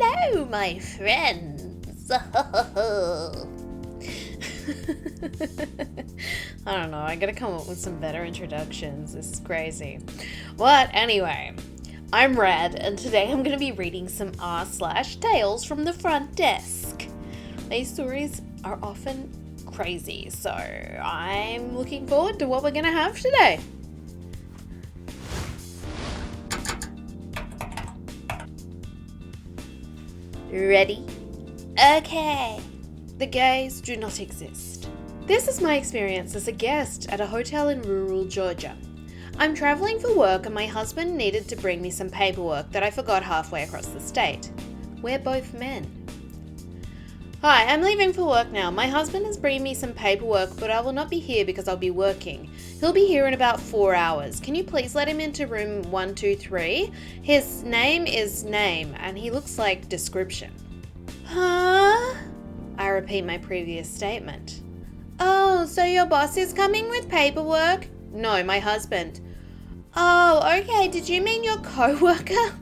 Hello, my friends. I don't know, I gotta come up with some better introductions. This is crazy. But anyway, I'm Red, and today I'm gonna be reading some r/Tales from the Front Desk. These stories are often crazy, so I'm looking forward to what we're gonna have today. Ready? Okay. The gays do not exist. This is my experience as a guest at a hotel in rural Georgia. I'm traveling for work and my husband needed to bring me some paperwork that I forgot halfway across the state. We're both men. Hi, I'm leaving for work now. My husband is bringing me some paperwork, but I will not be here because I'll be working. He'll be here in about 4 hours. Can you please let him into room 123? His name is Neigh, and he looks like description. Huh? I repeat my previous statement. Oh, so your boss is coming with paperwork? No, my husband. Oh, okay. Did you mean your co-worker?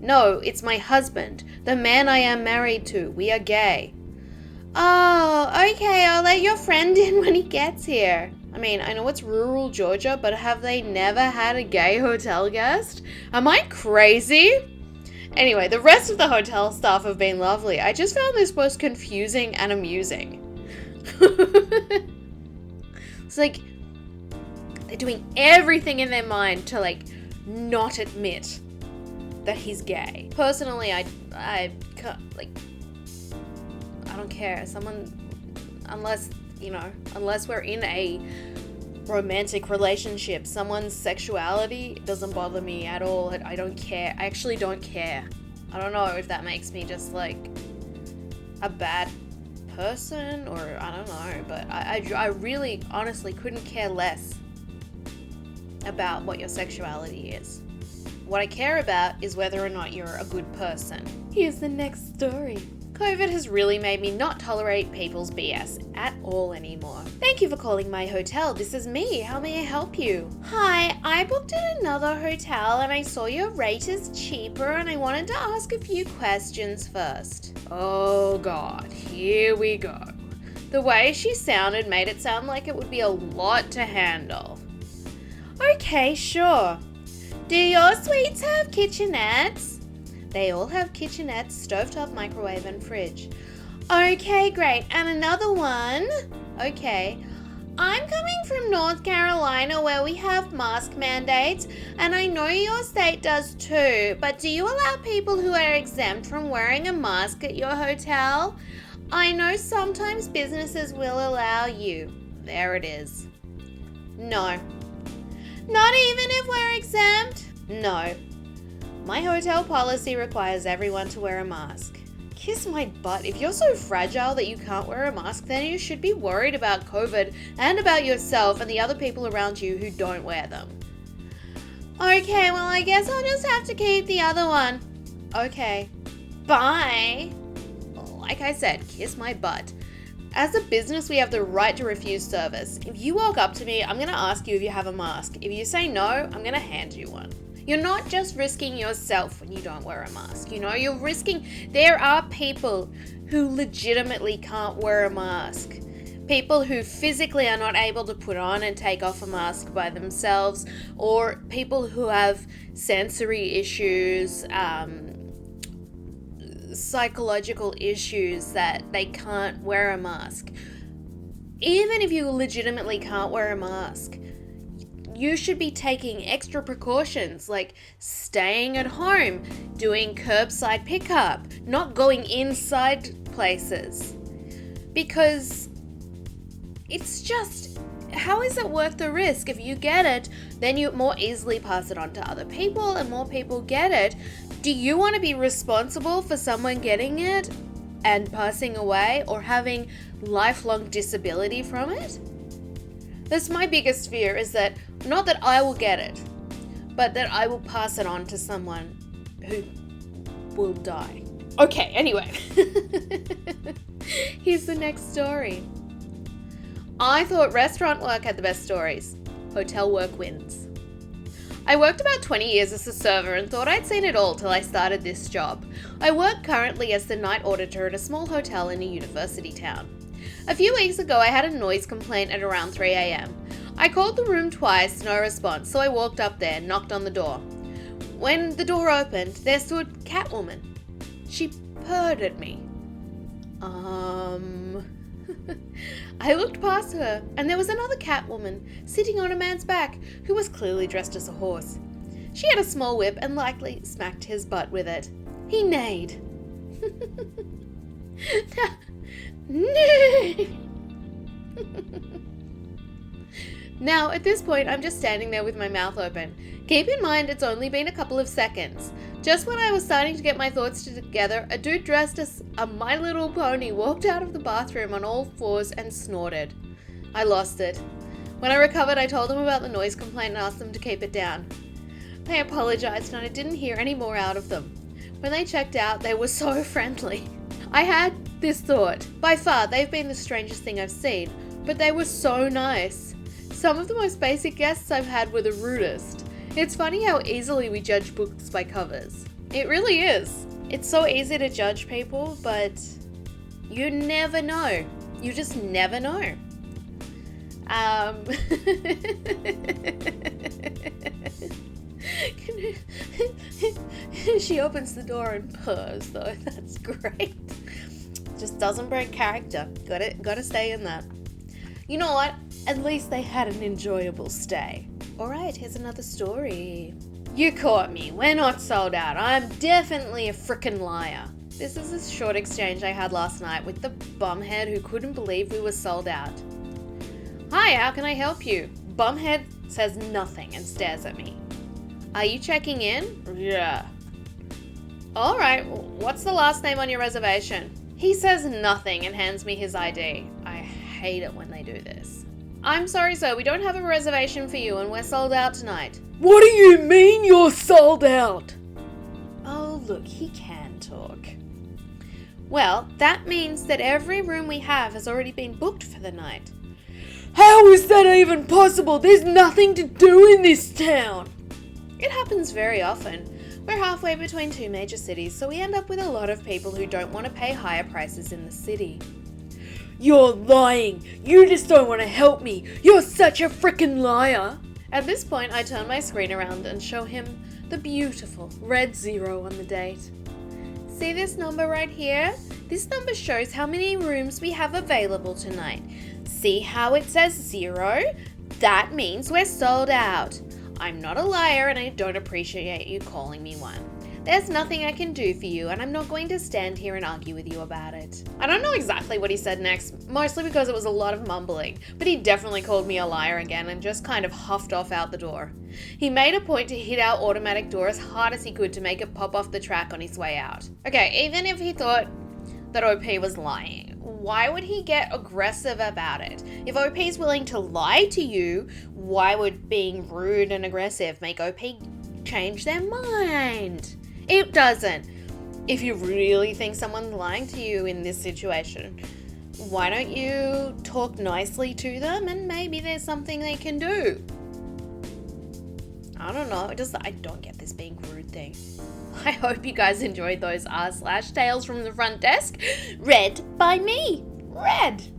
No, it's my husband, the man I am married to. We are gay. Oh, okay. I'll let your friend in when he gets here. I mean, I know it's rural Georgia, but have they never had a gay hotel guest? Am I crazy? Anyway, the rest of the hotel staff have been lovely. I just found this both confusing and amusing. It's like they're doing everything in their mind to not admit that he's gay. Personally, I can't, I don't care. Unless we're in a romantic relationship, someone's sexuality doesn't bother me at all. I don't care. I actually don't care. I don't know if that makes me just a bad person or I don't know, but I really honestly couldn't care less about what your sexuality is. What I care about is whether or not you're a good person. Here's the next story. COVID has really made me not tolerate people's BS at all anymore. Thank you for calling my hotel. This is me. How may I help you? Hi, I booked at another hotel and I saw your rate is cheaper and I wanted to ask a few questions first. Oh God, here we go. The way she sounded made it sound like it would be a lot to handle. Okay, sure. Do your suites have kitchenettes? They all have kitchenettes, stovetop, microwave, and fridge. Okay, great. And another one. Okay. I'm coming from North Carolina where we have mask mandates, and I know your state does too, but do you allow people who are exempt from wearing a mask at your hotel? I know sometimes businesses will allow you. There it is. No. Not even if we're exempt? No. My hotel policy requires everyone to wear a mask. Kiss my butt. If you're so fragile that you can't wear a mask, then you should be worried about COVID and about yourself and the other people around you who don't wear them. Okay, well, I guess I'll just have to keep the other one. Okay. Bye. Like I said, kiss my butt. As a business, we have the right to refuse service. If you walk up to me, I'm going to ask you if you have a mask. If you say no, I'm going to hand you one. You're not just risking yourself when you don't wear a mask, you're risking, there are people who legitimately can't wear a mask. People who physically are not able to put on and take off a mask by themselves, or people who have sensory issues, psychological issues that they can't wear a mask. Even if you legitimately can't wear a mask, you should be taking extra precautions like staying at home, doing curbside pickup, not going inside places. Because it's just, how is it worth the risk? If you get it, then you more easily pass it on to other people and more people get it. Do you want to be responsible for someone getting it and passing away or having lifelong disability from it? That's my biggest fear, is that not that I will get it, but that I will pass it on to someone who will die. Okay, anyway. Here's the next story. I thought restaurant work had the best stories. Hotel work wins. I worked about 20 years as a server and thought I'd seen it all till I started this job. I work currently as the night auditor at a small hotel in a university town. A few weeks ago I had a noise complaint at around 3 a.m. I called the room twice, no response, so I walked up there, knocked on the door. When the door opened, there stood Catwoman. She purred at me. I looked past her, and there was another Catwoman sitting on a man's back who was clearly dressed as a horse. She had a small whip and likely smacked his butt with it. He neighed. Now, at this point, I'm just standing there with my mouth open. Keep in mind, it's only been a couple of seconds. Just when I was starting to get my thoughts together, a dude dressed as a My Little Pony walked out of the bathroom on all fours and snorted. I lost it. When I recovered, I told them about the noise complaint and asked them to keep it down. They apologized and I didn't hear any more out of them. When they checked out, they were so friendly. I had this thought. By far, they've been the strangest thing I've seen, but they were so nice. Some of the most basic guests I've had were the rudest. It's funny how easily we judge books by covers. It really is. It's so easy to judge people, but you never know. You just never know. She opens the door and purrs though. That's great. Just doesn't break character. Gotta stay in that. You know what? At least they had an enjoyable stay. Alright, here's another story. You caught me. We're not sold out. I'm definitely a frickin' liar. This is a short exchange I had last night with the bumhead who couldn't believe we were sold out. Hi, how can I help you? Bumhead says nothing and stares at me. Are you checking in? Yeah. Alright, what's the last name on your reservation? He says nothing and hands me his ID. I hate it when they do this. I'm sorry, sir, we don't have a reservation for you and we're sold out tonight. What do you mean you're sold out? Oh, look, he can talk. Well, that means that every room we have has already been booked for the night. How is that even possible? There's nothing to do in this town. It happens very often. We're halfway between two major cities, so we end up with a lot of people who don't want to pay higher prices in the city. You're lying. You just don't want to help me. You're such a frickin' liar. At this point, I turn my screen around and show him the beautiful red 0 on the date. See this number right here? This number shows how many rooms we have available tonight. See how it says 0? That means we're sold out. I'm not a liar and I don't appreciate you calling me one. There's nothing I can do for you and I'm not going to stand here and argue with you about it. I don't know exactly what he said next, mostly because it was a lot of mumbling, but he definitely called me a liar again and just kind of huffed off out the door. He made a point to hit our automatic door as hard as he could to make it pop off the track on his way out. Okay, even if he thought that OP was lying, why would he get aggressive about it? If OP's willing to lie to you, why would being rude and aggressive make OP change their mind? It doesn't. If you really think someone's lying to you in this situation, why don't you talk nicely to them and maybe there's something they can do? I don't know. I don't get this being rude thing. I hope you guys enjoyed those r/Tales from the Front Desk, read by me. Read!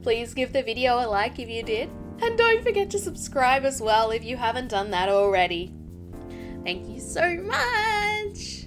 Please give the video a like if you did, and don't forget to subscribe as well if you haven't done that already. Thank you so much!